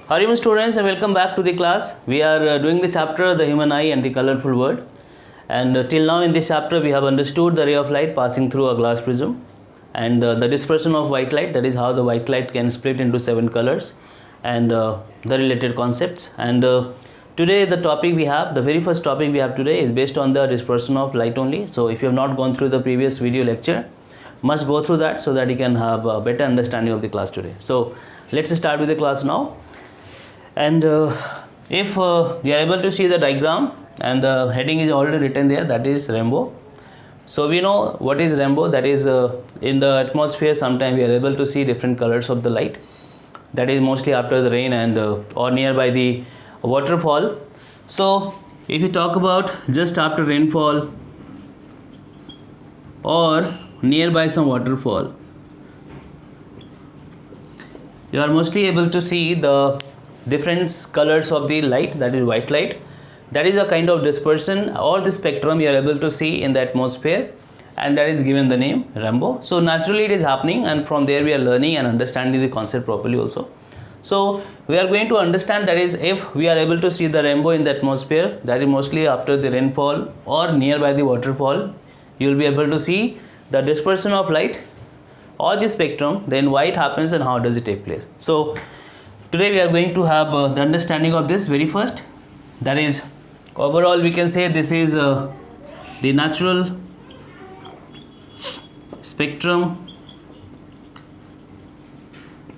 How are you students, and welcome back to the class. We are doing the chapter the human eye and the colorful world, and till now in this chapter we have understood the ray of light passing through a glass prism and the dispersion of white light, that is how the white light can split into 7 colors, and the related concepts. And today the topic we have, the very first topic we have today is based on the dispersion of light only. So if you have not gone through the previous video lecture, must go through that so that you can have a better understanding of the class today. So let's start with the class now. And if you are able to see the diagram, and the heading is already written there, that is rainbow. So we know what is rainbow, that is in the atmosphere sometimes we are able to see different colors of the light, that is mostly after the rain and or nearby the waterfall. So if you talk about just after rainfall or nearby some waterfall, you are mostly able to see the different colors of the light, that is white light. That is a kind of dispersion or the spectrum you are able to see in the atmosphere, and that is given the name rainbow. So naturally it is happening, and from there we are learning and understanding the concept properly also. So we are going to understand, that is if we are able to see the rainbow in the atmosphere, that is mostly after the rainfall or nearby the waterfall, you will be able to see the dispersion of light or the spectrum, then why it happens and how does it take place. So today we are going to have the understanding of this very first, that is overall we can say this is the natural spectrum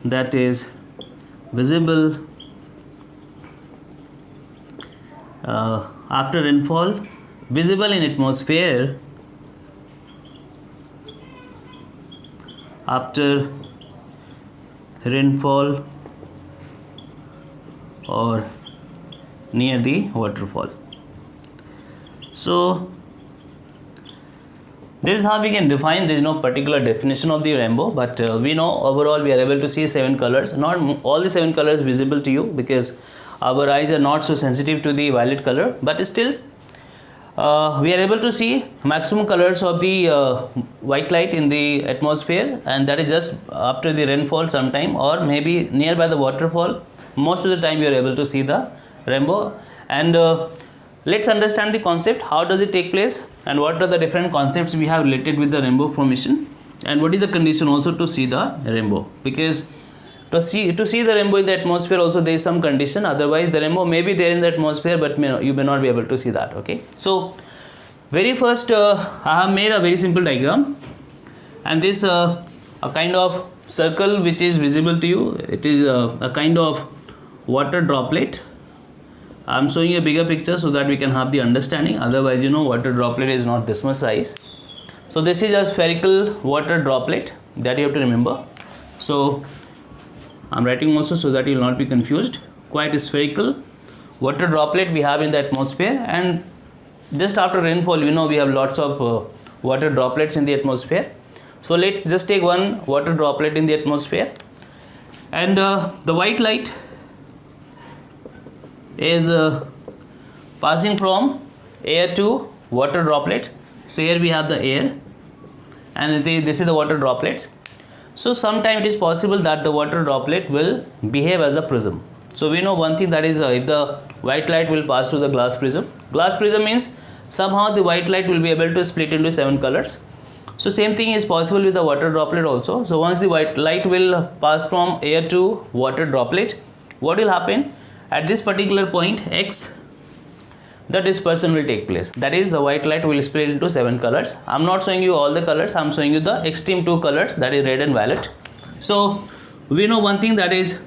that is visible after rainfall, visible in atmosphere after rainfall or near the waterfall. So this is how we can define. There is no particular definition of the rainbow, but we know overall we are able to see 7 colors. Not all the 7 colors visible to you because our eyes are not so sensitive to the violet color, but still we are able to see maximum colors of the white light in the atmosphere, and that is just after the rainfall sometime or maybe nearby the waterfall. Most of the time you are able to see the rainbow. And let's understand the concept, how does it take place and what are the different concepts we have related with the rainbow formation, and what is the condition also to see the rainbow, because to see the rainbow in the atmosphere also there is some condition, otherwise the rainbow may be there in the atmosphere but you may not be able to see that. Okay, so very first I have made a very simple diagram, and this a kind of circle which is visible to you, it is a kind of water droplet. I am showing a bigger picture so that we can have the understanding, otherwise you know water droplet is not this much size. So this is a spherical water droplet that you have to remember. So I am writing also so that you will not be confused. Quite a spherical water droplet we have in the atmosphere, and just after rainfall you know we have lots of water droplets in the atmosphere. So let's just take one water droplet in the atmosphere, and the white light is passing from air to water droplet. So here we have the air, and this is the water droplets. So sometimes it is possible that the water droplet will behave as a prism. So we know one thing, that is if the white light will pass through the glass prism. Glass prism means somehow the white light will be able to split into 7 colors. So same thing is possible with the water droplet also. So once the white light will pass from air to water droplet, what will happen? At this particular point X, the dispersion will take place. That is the white light will split into 7 colors. I am not showing you all the colors, I am showing you the extreme 2 colors, that is red and violet. So we know one thing, that is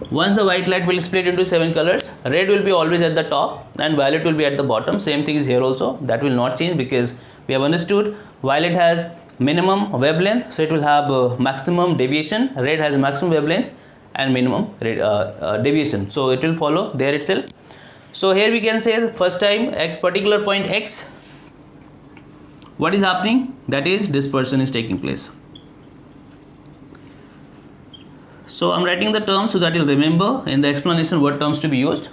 once the white light will split into 7 colors, red will be always at the top and violet will be at the bottom. Same thing is here also, that will not change because we have understood violet has minimum wavelength, so it will have maximum deviation. Red has maximum wavelength and minimum deviation, so it will follow there itself. So here we can say the first time at particular point X, what is happening, that is dispersion is taking place. So I am writing the terms so that you will remember in the explanation what terms to be used.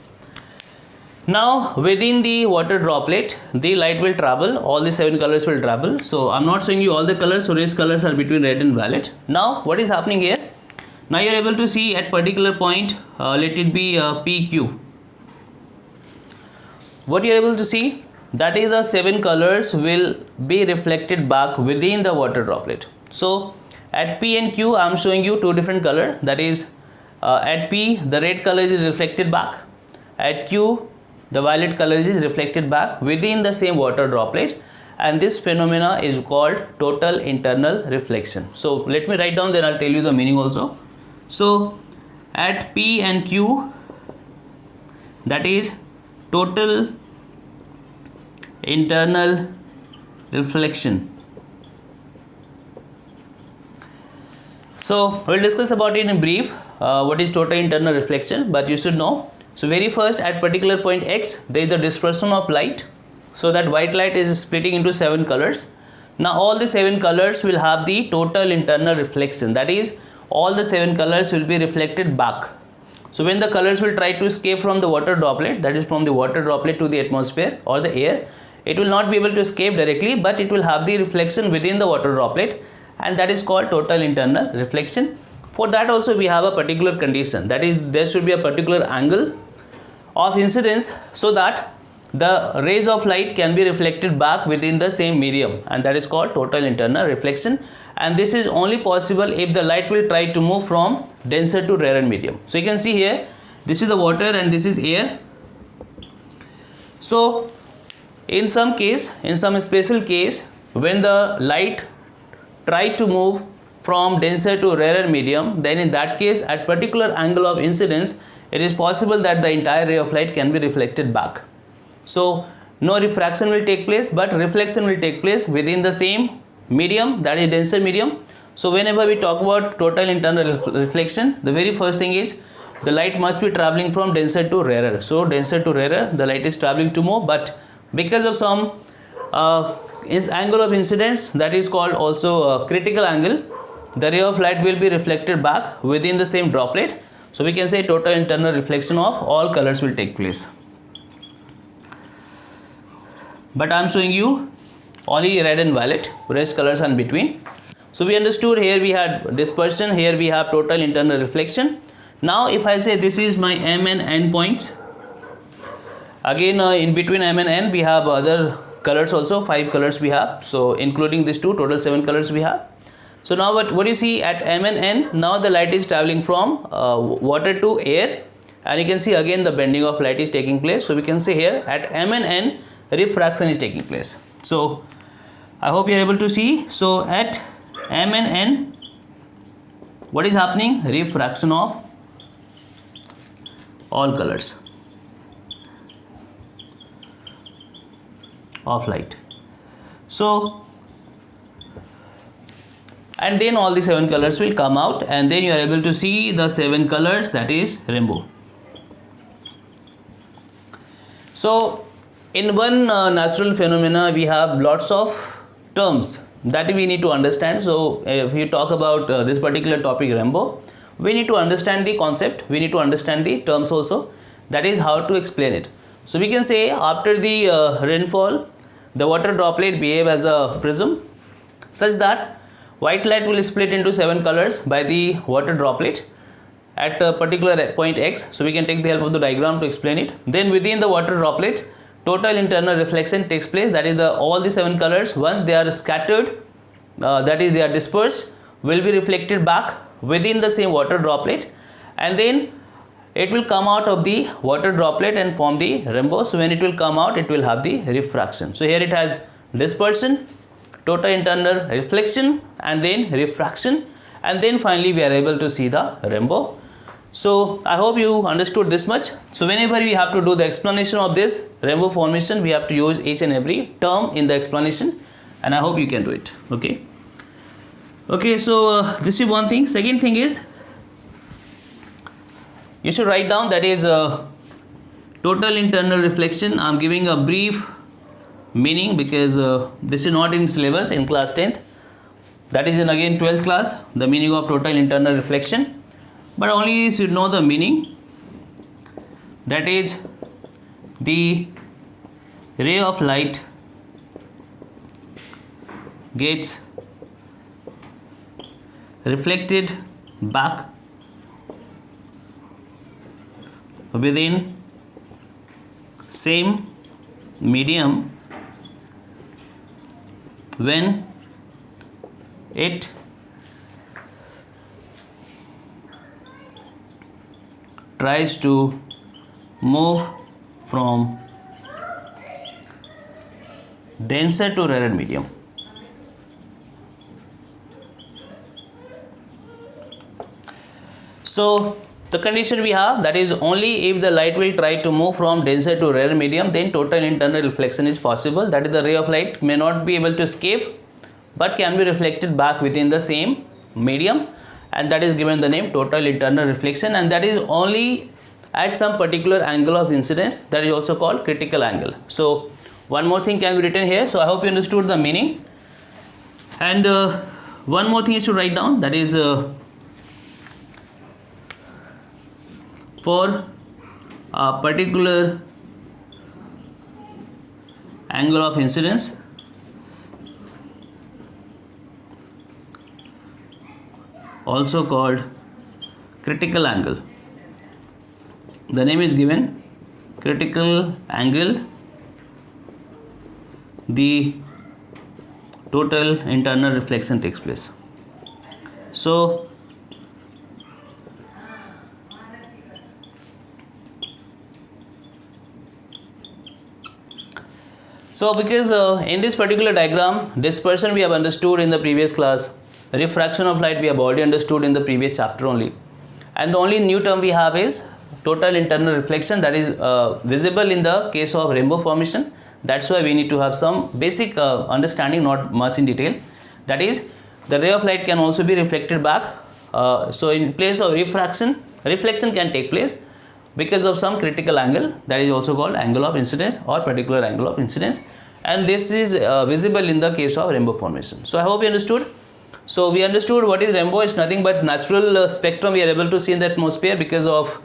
Now within the water droplet the light will travel, all the 7 colors will travel. So I am not showing you all the colors, so race colors are between red and violet. Now what is happening here, Now you are able to see at particular point, let it be PQ. What you are able to see, that is the 7 colors will be reflected back within the water droplet. So at P and Q I am showing you two different color, that is at P the red color is reflected back, at Q the violet color is reflected back within the same water droplet, and this phenomena is called total internal reflection. So let me write down, then I'll tell you the meaning also. So at P and Q, that is total internal reflection. So we'll discuss about it in brief, what is total internal reflection, but you should know. So very first, at particular point X, there is the dispersion of light. So that white light is splitting into 7 colors. Now all the 7 colors will have the total internal reflection, that is all the 7 colors will be reflected back. So when the colors will try to escape from the water droplet, that is from the water droplet to the atmosphere or the air, it will not be able to escape directly, but it will have the reflection within the water droplet, and that is called total internal reflection. For that also we have a particular condition, that is there should be a particular angle of incidence so that the rays of light can be reflected back within the same medium, and that is called total internal reflection. And this is only possible if the light will try to move from denser to rarer medium. So you can see here, this is the water and this is air. So in some case, in some special case, when the light try to move from denser to rarer medium, then in that case at particular angle of incidence, it is possible that the entire ray of light can be reflected back. So no refraction will take place, but reflection will take place within the same medium, that is denser medium. So whenever we talk about total internal reflection, the very first thing is the light must be traveling from denser to rarer. So denser to rarer, the light is traveling to more, but because of some angle of incidence, that is called also a critical angle, the ray of light will be reflected back within the same droplet. So we can say total internal reflection of all colors will take place. But I am showing you only red and violet, rest colors are in between. So we understood, here we had dispersion, here we have total internal reflection. Now if I say this is my M and N points, again in between M and N we have other colors also, 5 colors we have, so including these two, total 7 colors we have. So now what you see at M and N, now the light is traveling from water to air, and you can see again the bending of light is taking place. So we can say here at M and N refraction is taking place. So I hope you are able to see. So at M and N, what is happening? Refraction of all colors of light. So and then all the 7 colors will come out, and then you are able to see the 7 colors, that is rainbow. So in one natural phenomena we have lots of terms that we need to understand. So if you talk about this particular topic rainbow, we need to understand the concept, we need to understand the terms also, that is how to explain it. So we can say after the rainfall, the water droplet behave as a prism such that white light will split into 7 colors by the water droplet at a particular point X. So we can take the help of the diagram to explain it. Then within the water droplet, total internal reflection takes place, that is all the 7 colors, once they are scattered, that is they are dispersed, will be reflected back within the same water droplet, and then it will come out of the water droplet and form the rainbow. So when it will come out, it will have the refraction. So here it has dispersion, total internal reflection, and then refraction, and then finally we are able to see the rainbow. So I hope you understood this much. So whenever we have to do the explanation of this rainbow formation, we have to use each and every term in the explanation, and I hope you can do it. Okay, so this is one thing. Second thing is, you should write down, that is total internal reflection. I am giving a brief meaning because this is not in syllabus in class 10th, that is in again 12th class, the meaning of total internal reflection, but only you should know the meaning, that is the ray of light gets reflected back within same medium when it tries to move from denser to rarer medium. So the condition we have, that is only if the light will try to move from denser to rarer medium, then total internal reflection is possible. That is, the ray of light may not be able to escape but can be reflected back within the same medium, and that is given the name total internal reflection, and that is only at some particular angle of incidence, that is also called critical angle. So one more thing can be written here. So I hope you understood the meaning, and one more thing is to write down, that is for a particular angle of incidence, also called critical angle. The name is given critical angle, the total internal reflection takes place. So because in this particular diagram, dispersion we have understood in the previous class, refraction of light we have already understood in the previous chapter only, and the only new term we have is total internal reflection, that is visible in the case of rainbow formation. That's why we need to have some basic understanding, not much in detail. That is, the ray of light can also be reflected back. So in place of refraction, reflection can take place because of some critical angle, that is also called angle of incidence or particular angle of incidence, and this is visible in the case of rainbow formation. So I hope you understood. So we understood what is rainbow. It's nothing but natural spectrum we are able to see in the atmosphere because of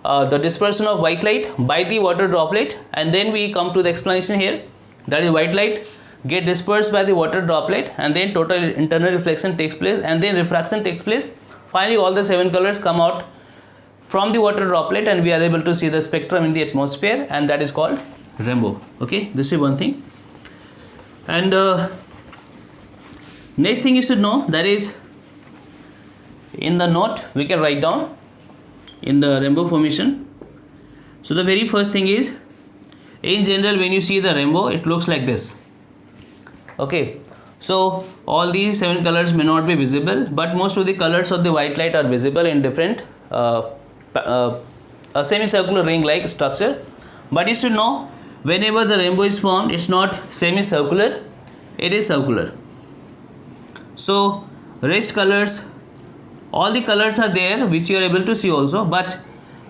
the dispersion of white light by the water droplet, and then we come to the explanation here, that is white light get dispersed by the water droplet, and then total internal reflection takes place, and then refraction takes place. Finally all the 7 colors come out from the water droplet, and we are able to see the spectrum in the atmosphere, and that is called rainbow. Okay, this is one thing. And next thing you should know, that is in the note we can write down in the rainbow formation. So the very first thing is, in general when you see the rainbow, it looks like this. Okay, so all these 7 colors may not be visible, but most of the colors of the white light are visible in different a semicircular ring like structure. But you should know, whenever the rainbow is formed, it's not semicircular, it is circular. So rest colors, all the colors are there which you are able to see also, but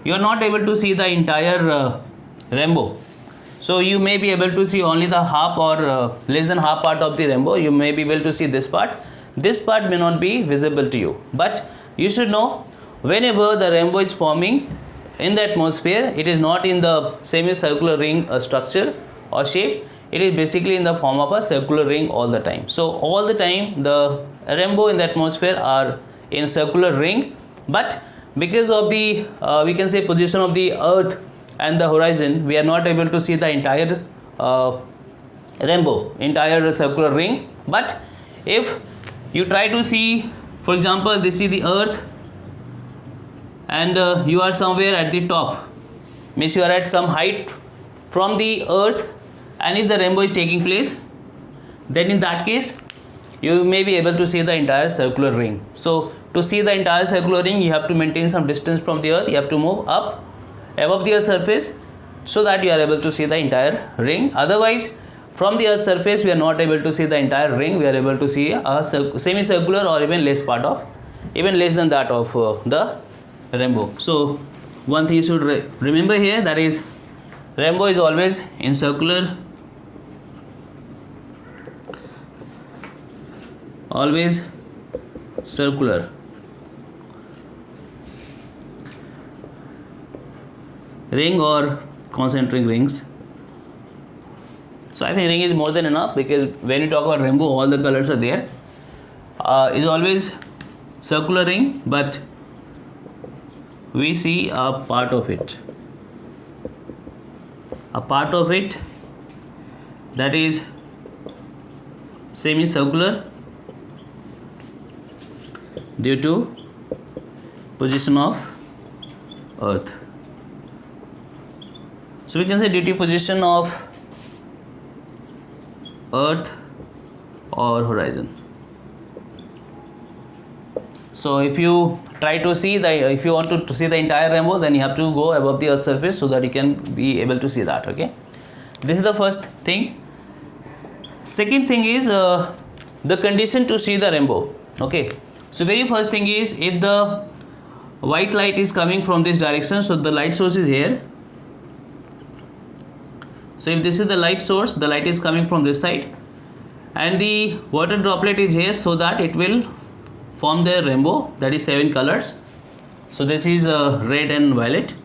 you are not able to see the entire rainbow. So you may be able to see only the half or less than half part of the rainbow. You may be able to see this part. This part may not be visible to you, but you should know, whenever the rainbow is forming in the atmosphere, it is not in the semicircular ring structure or shape. It is basically in the form of a circular ring all the time. So all the time the rainbow in the atmosphere are in circular ring, but because of the we can say position of the earth and the horizon, we are not able to see the entire rainbow, entire circular ring. But if you try to see, for example, this is the earth, and you are somewhere at the top, means you are at some height from the earth, and if the rainbow is taking place, then in that case you may be able to see the entire circular ring. So to see the entire circular ring, you have to maintain some distance from the earth, you have to move up above the earth's surface, so that you are able to see the entire ring. Otherwise from the earth's surface we are not able to see the entire ring. We are able to see a semicircular or even less part of, even less than that of the rainbow. So one thing you should remember here, that is rainbow is always in circular, always circular. Ring or concentric rings. So I think ring is more than enough, because when you talk about rainbow, all the colors are there. Is always circular ring, but we see a part of it. a part of it that is semicircular due to position of earth. So we can say due to position of earth or horizon. So if you try to see if you want to see the entire rainbow, then you have to go above the earth surface so that you can be able to see that. Okay, this is the first thing. Second thing is the condition to see the rainbow. Okay, so very first thing is if the white light is coming from this direction, so the light source is here. So if this is the light source, the light is coming from this side and the water droplet is here, so that it will form the rainbow, that is 7 colors. So this is red and violet.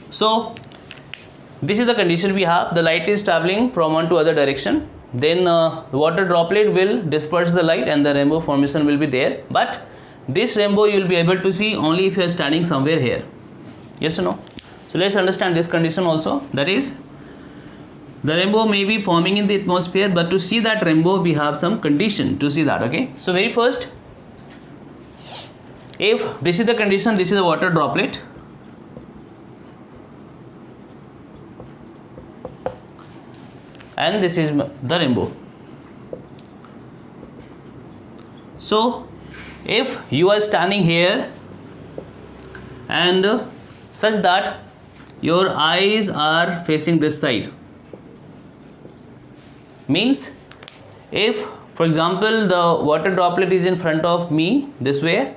So this is the condition we have. The light is traveling from one to other direction, then the water droplet will disperse the light and the rainbow formation will be there. But this rainbow you will be able to see only if you are standing somewhere here. Yes or no? So let's understand this condition also. That is, the rainbow may be forming in the atmosphere, but to see that rainbow we have some condition to see that. Okay, so very first, if this is the condition, this is the water droplet, and this is the rainbow. So if you are standing here and such that your eyes are facing this side, means if for example the water droplet is in front of me this way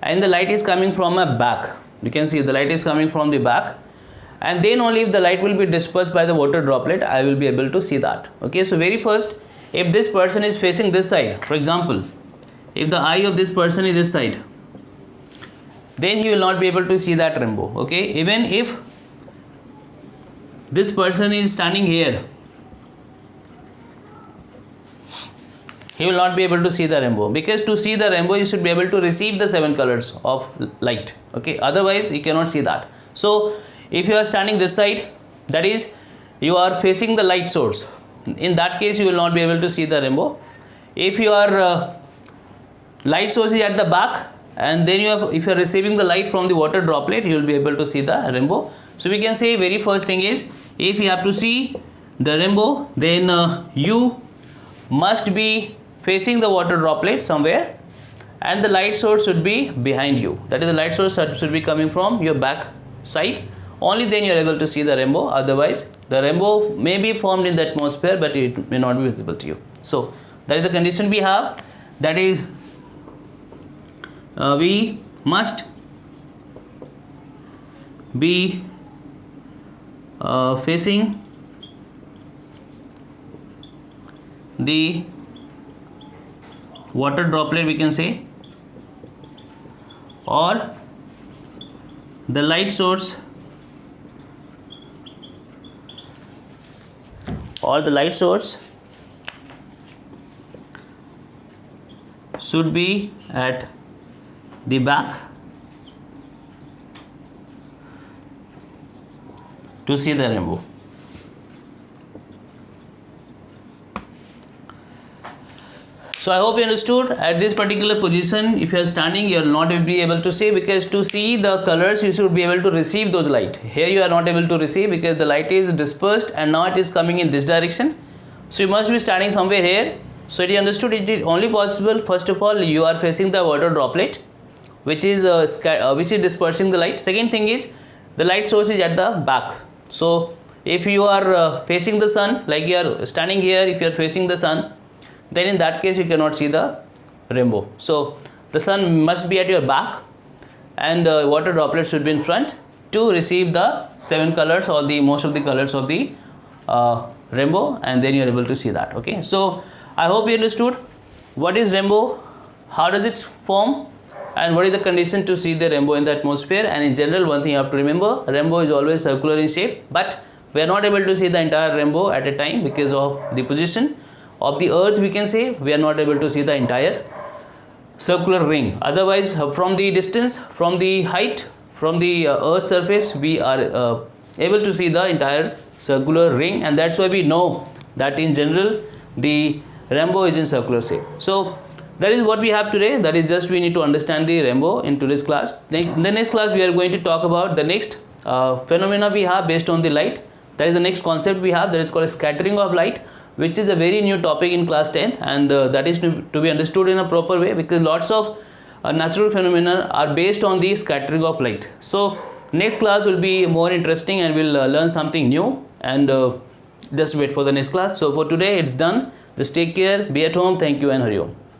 and the light is coming from my back, you can see the light is coming from the back, and then only if the light will be dispersed by the water droplet I will be able to see that. Okay, so very first, if this person is facing this side, for example if the eye of this person is this side, then he will not be able to see that rainbow. Okay, even if this person is standing here, he will not be able to see the rainbow, because to see the rainbow you should be able to receive the 7 colors of light. Okay, otherwise you cannot see that. So if you are standing this side, that is you are facing the light source, in that case you will not be able to see the rainbow. If your light source is at the back and then if you are receiving the light from the water droplet, you will be able to see the rainbow. So we can say very first thing is, if you have to see the rainbow, then you must be facing the water droplet somewhere and the light source should be behind you, that is the light source should be coming from your back side. Only then you are able to see the rainbow, otherwise the rainbow may be formed in the atmosphere but it may not be visible to you. So that is the condition we have, that is we must be facing the water droplet, we can say, or the light source, should be at the back to see the rainbow. So I hope you understood. At this particular position, if you are standing, you are not be able to see, because to see the colors you should be able to receive those light. Here you are not able to receive because the light is dispersed and now it is coming in this direction. So you must be standing somewhere here. So it is understood, it is only possible, first of all you are facing the water droplet which is dispersing the light. Second thing is the light source is at the back. So if you are facing the sun, like you are standing here, if you are facing the sun, then in that case you cannot see the rainbow. So the sun must be at your back and water droplets should be in front to receive the 7 colors or the most of the colors of the rainbow, and then you are able to see that. Okay, so I hope you understood what is rainbow, how does it form, and what is the condition to see the rainbow in the atmosphere. And in general, one thing you have to remember, rainbow is always circular in shape, but we are not able to see the entire rainbow at a time because of the position of the earth. We can say we are not able to see the entire circular ring. Otherwise, from the distance, from the height, from the earth surface, we are able to see the entire circular ring, and that's why we know that in general the rainbow is in circular shape. So that is what we have today. That is just we need to understand the rainbow in today's class. In the next class we are going to talk about the next phenomena we have based on the light. That is the next concept we have, that is called scattering of light, which is a very new topic in class 10, and that is to be understood in a proper way, because lots of natural phenomena are based on the scattering of light. So next class will be more interesting and we'll learn something new, and just wait for the next class. So for today it's done. Just take care, be at home. Thank you and Hari Om.